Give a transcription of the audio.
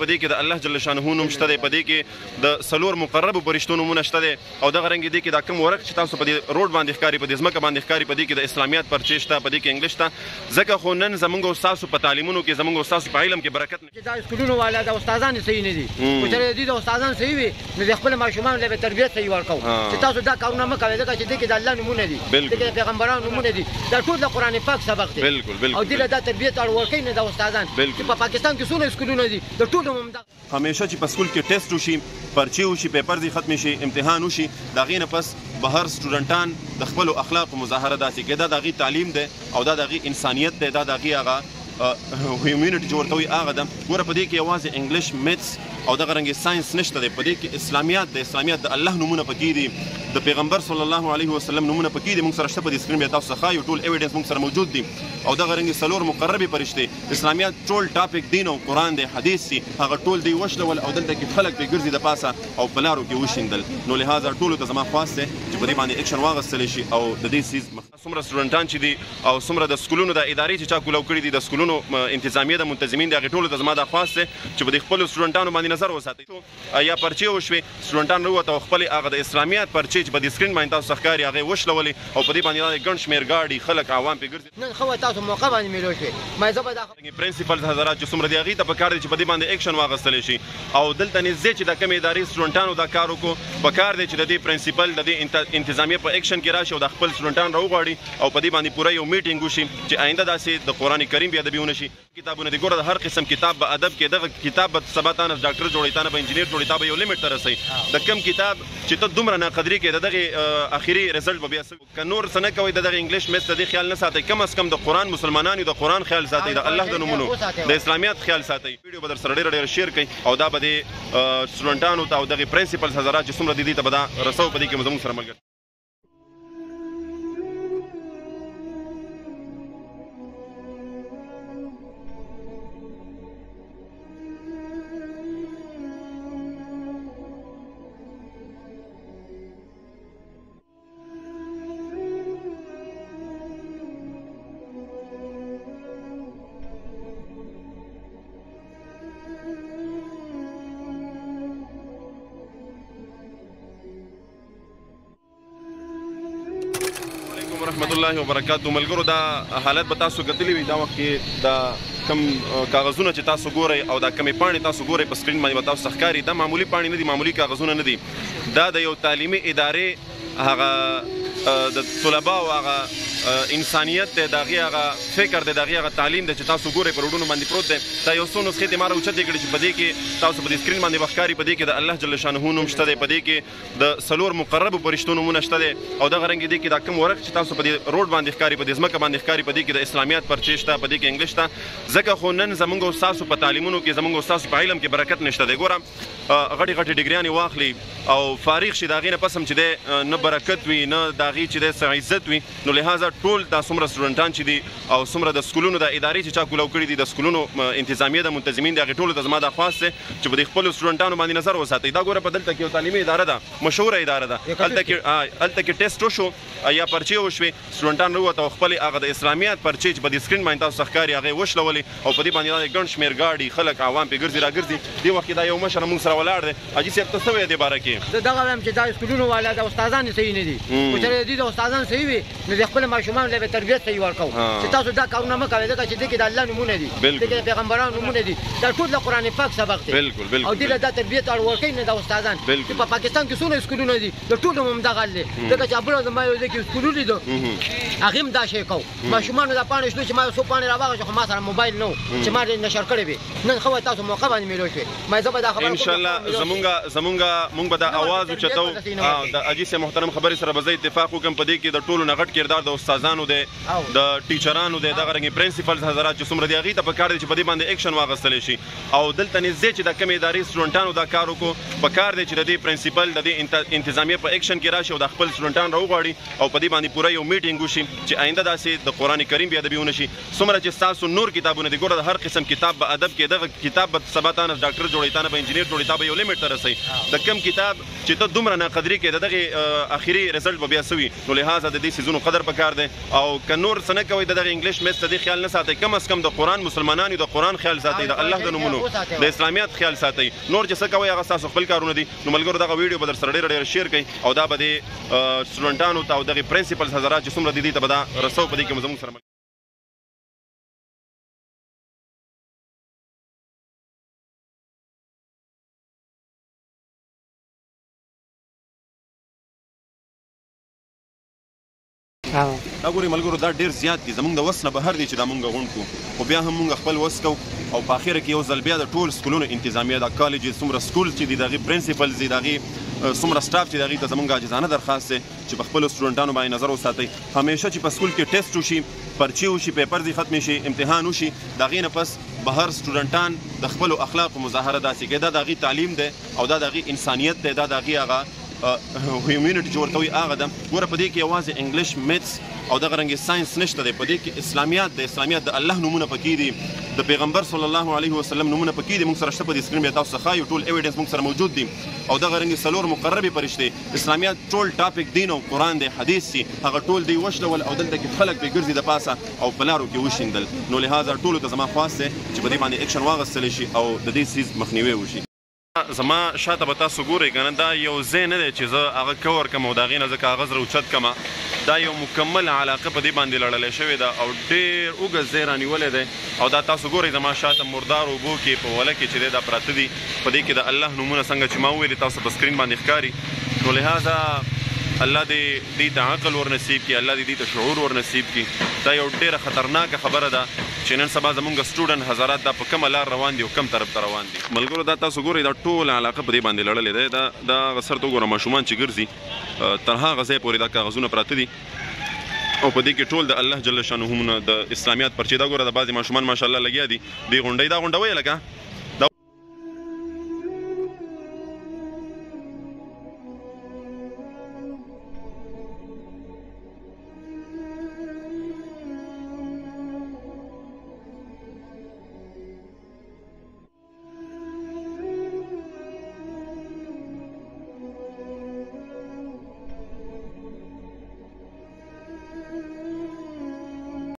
په دې کې د الله جل شانه نوم شته دی، په دې کې د څلور مقربو فرشتو نومونه شته دی، او دغه رنګ دې کې دا کوم ورق چې تاسو په دې روډ باندې ښکاري، په دې ځمکه باندې ښکاري، په دې کې د اسلامیات پرچې شته، په دې کې انګلیش شته. ځکه خو نن زموږ او ستاسو په تعلیمونو کې، زموږ او ستاسو په علم کې برکت نه دا سکولونو والا د استادان صحیح نه دي، خو چې دې د استادان صحیح وي نو د خپل ماشومان له تربیت صحیح ورکو چې تاسو دا کارونه مه کوئ، ځکه چې دې کې د الله نومونه دي، دې کې د پیغمبرانو نومونه دي، دا ټول د قرآن پاک سبق دی. او دې له دا تربیت اړ ورکوي نه د استادان چې په پاکستان کې څونه سکولونه دي د ټولو همیشه چې په سکول کې ټیسټ وشي، پرچې وشي، پیپر دې ختم شي، امتحان وشي، د هغې نه پس بهر سټوډنټان د خپلو اخلاقو مظاهره داسې کوي. دا د هغې تعلیم دی او دا د هغې انسانیت دی، دا د هغې هغه هیومینټي چې ورته وایي هغه ده. ګوره په دې کې یوازې انګلیش، میتس او دغه رنګې ساینس نشته دی، په دې کې اسلامیات د اسلامیات د الله نومونه پکې دي، د پیغمبر صلی الله علیه وسلم نومونه پکې دي، موږ سره شته په دې سکرین بیا تاسو څخه ښایو، ټول ایویډنس موږ سره موجود دي. او دغه رنګې څلور مقربې فرشتې اسلامیات ټول ټاپک دین او قرآن دی، حدیث دي، هغه ټول دی وشلول او دلته کې خلک پرې ګرځي د پاسه او په لارو کې وشیندل. نو لهذا ټولو ته زما خواست دی چې په دې باندې اکشن واخیستلی شي او د دې څیز څومره سټوډنټان چې دي او څومره د سکولونو د ادارې چې چا کولاو کړي دي، د سکولونو انتظامیه د منتظمین دي، هغې ټولو ته زما دا خواست دی چې په دې خپلو سټوډنټانو باندې نظر وساتئ. یا پرچې وشوې، سټوډنټان راووته او خپلې هغه د اسلامیات پرچې چې په دې سکرین باندې تاسو څخه ښکاري هغې وشلولې او په دې باندې ګڼ شمېر ګاډي خلک عوام پرې ګرځي. نن ښه وه تاسو موقع باندې مېلو شوې، ما زه به دا پرنسپلز حضرات چې څومره دي هغې ته پکار دی چې په دې باندې اکشن واخیستلی شي. او دلته نږدې چې دا کومې ادارې سټوډنټانو دا کار وکړو، پکار دی چې د دې پرنسپل د دې انتظامیه په اکشن کې راشي او د خپل سټوډنټان راوغواړي او په دې باندې پوره یو میټینګ وشي چې آینده داسې د قرآن کریم بې ادبي ونه شي. کتابونه دي، ګوره د هر قسم کتاب به ادب کې دغه کتاب به سبا تا نه ډاکټر جوړوي، تا نه به انجینیر جوړوي، تا به یو لیمټ ته رسوي. د کوم کتاب چې ته دومره ناقدري کوې د دغې اخري رزلټ به بیا څه که نور څه نه کوئ، د دغه انګلیش میتس د دې خیال نه ساتئ، کم از کم د قرآن مسلمانانو د قرآن خیال ساتئ، د الله د نومونو د اسلامیات خیال ساتئ. ویډیو به در سره ډېره ډېره شیر کوئ او دا به د سټوډنټانو ته او دغې پرنسپلز حضرات چې څومره دي دې ته به دا رسو، په دې کې زموږ سره ملګري. ورحمت الله وبرکاتو. ملګرو دا حالت به تاسو کتلی وي، دا وخت کې دا کم کاغذونه چې تاسو ګورئ او دا کمې پاڼې تاسو ګورئ په سکرین باندې به تاسو ته ښکاري، دا معمولي پاڼې نه دي، معمولي کاغذونه نه دي، دا د یو تعلیمي ادارې هغه د طلباو هغه انسانیت دی، د هغې هغه فکر دی، د هغې هغه تعلیم دی چې تاسو ګورئ په روډونو باندې پروت دی. دا یو څو نسخې دې ما راوچتې کړي چې په دې کې تاسو په دې سکرین باندې به ښکاري، په دې کې د الله جل شانه نوم شته دی، په دې کې د څلور مقربو فرشتو نومونه شته دی، او دغه رنګې دې کې دا کوم ورق چې تاسو په دې روډ باندې ښکاري، په دې ځمکه باندې ښکاري، په دې کې د اسلامیات پرچې شته، په دې کې انګلیش شته. ځکه خو نن زموږ او ستاسو په تعلیمونو کې، زموږ او ستاسو په علم کې برکت نشته دی. ګوره غټې غټې ډګریانې واخلي او فارغ شي، د هغې نه پس هم چې دی نه برکت وي، نه د هغې چې دی څه عزت وي. نو لهذا ټول دا څومره سټوډنټان چې دي او څومره د سکولونو د ادارې چې چا کولاو کړي دي، د سکولونو انتظامیه د منتظمین دي، هغې ټولو ته زما دا خواست دی چې په دې خپلو سټوډنټانو باندې نظر وساتئ. دا ګوره په دلته کې یو تعلیمي اداره ده، مشهوره اداره ده، هلته کې ټیسټ وشو یا پرچې وشوې، سټوډنټان راووته او خپلې هغه د اسلامیات پرچې چې په دې سکرین باندې تاسو څخه ښکاري هغې وشلولې او په دې باندې ګڼ شمېر ګاډي خلک عوام پرې ګرځي راګرځي. دې وخت کې دا یو مشر موږ سره ولاړ دی. حاجي صاحب ته څه وایې دې باره کې؟ زه دغه وایم چې دا سکولونو والا د استادان صحیح نه دي، خو چې دې د استادان صحیح وي نو د خپل ماشومان له تربیت صحیح ورکو چې تاسو دا کارونه مه کوئ، ځکه چې دې کې د الله نومونه دي، دې کې د پیغمبرانو نومونه دي، دا ټول د قرآن پاک سبق دی. او دې له دا تربیت اړ ورکوي نه د استادان چې په پاکستان کې څونه سکولونه دي د ټولو همدغه حال دی. ځکه چې ابله زما یو ځای کې سکول لیدو، هغې هم دا شی کوو، ماشومانو دا پاڼې شنو چې ما یو څو پاڼې راواغېستې، خو ما سره موبایل نه و چې ما نشر کړی وي. نن ښه وه تاسو موقع باندې مېلو شوې، ما زه به دا خبره انشاءالله موږ به دا اواز اوچتو. د حاجي صاحب محترم خبرې سره به زه اتفاق وکړم، په دې کې د ټولو نه غټ کردار د استادانو دی، د ټیچرانو دی، دغه رنګې پرنسپلز حضرات چې څومره دي هغې ته پکار دی چې په دې باندې اکشن واخیستلی شي. او دلته نږدې چې دا کومې ادارې سټوډنټانو دا کار وکړو، پکار دی چې د دې پرنسپل د دې انتظامیه په اکشن کې راشي او د خپل سټوډنټان راوغواړي او په دې باندې پوره یو میټینګ وشي چې آینده داسې د قرآن کریم بې ادبي ونه شي. څومره چې ستاسو نور کتابونه دي، ګوره د هر قسم کتاب به ادب کې، دغه کتاب به سبا تا نه ډاکټر جوړوي، تا نه به انجینیر جوړوي، تا به یو لیمټ ته رسوي. د کوم کتاب چې ته دومره ناقدري کوې د دغې اخري رزلټ به بیا څه وي. نو لهذا د دې څیزونو قدر پکار پکار دی او که نور څه نه کوئ د دغه انګلیش میتس ته دې خیال نه ساتئ کم از کم د قرآن مسلمانانو د قرآن خیال ساتئ د الله د نومونو د اسلامیت خیال ساتئ نور چې څه کوئ هغه ستاسو خپل کارونه دي نو ملګرو دغه ویډیو به در سره ډېره شیر کوئ او دا به د سټوډنټانو ته او دغه پرنسپلز حضرات چې څومره دي دې ته به دا رسو په دې کې زموږ سره دا ګورئ ملګرو دا ډېر زیات دي زموږ د وس نه بهر دي چې دا مونږ غونډ کړو خو بیا هم مونږ خپل وس کوو او په اخره کې یو ځل بیا د ټول سکولونو انتظامیه د کالجز څومره سکول چې دي د هغې پرنسپلز دي د هغې څومره سټاف چې د هغې ته زموږ عاجزانه درخواست دی چې په خپلو سټوډنټانو باندې نظر وساتئ همیشه چې په سکول کې ټیسټ وشي پرچې وشي پیپر دې ختمې شي امتحان وشي د هغې نه پس بهر سټوډنټان د خپلو اخلاقو مظاهره داسې کوي دا د هغې تعلیم دی او دا د هغې انسانیت دی دا د هغې هغه هیومینټي چې ورته وایي هغه ده ګوره په دې کې یوازې انګلیش میتس او دغه رنګې ساینس نشته دی په دې کې اسلامیات د اسلامیات د الله نومونه پکې دي د پیغمبر صلی الله علیه وسلم نومونه پکې دي موږ سره شته په دې سکرین بیا تاسو ته ښایو ټول ایویډنس موږ سره موجود دي او دغه رنګې څلور مقربې فرشتې اسلامیات ټول ټاپک دین او قرآن دی حدیث دي هغه ټول دی وشلول او دلته کې خلک پرې ګرځي د پاسه او په لارو کې وشیندل نو لهذا ټولو ته زما خواست دی چې په دې باندې اکشن واخیستلی شي او د دې څیز مخنیوی وشي زما شاته به تاسو ګورئ که نه دا یو ځای نه دی چې زه هغه کور کړم او د هغې نه زه کاغذ راوچت کړمه دا یو مکمل علاقه په دې باندې لړلی شوې ده او ډېر اوږد ځای رانیولی دی او دا تاسو ګورئ زما شاته مردار اوبو کې په وله کې چې دی دا پراته دي په دې کې د الله نومونه څنګه چې ما وویلې تاسو په سکرین باندې ښکاري نو لهذا الله دې ته عقل ورنصیب کړي الله دې ته شعور ورنصیب کړي دا یو ډېره خطرناکه خبره ده چې نن سبا زمونږ سټوډنټ حضرات دا په کومه لار روان دي او کوم طرف ته روان دي ملګرو دا تاسو ګورئ دا ټوله علاقه په دې باندې لړلې دی دا سر ته وګوره ماشومان چې ګرځي تر هغه ځای پورې دا کاغذونه پراته دي او په دې کې ټول د الله جل شانهونه د اسلامیات پرچې دا ګوره د بعضې ماشومان ماشاءالله لګیا دي دې غونډۍ دا غونډه ویې لکه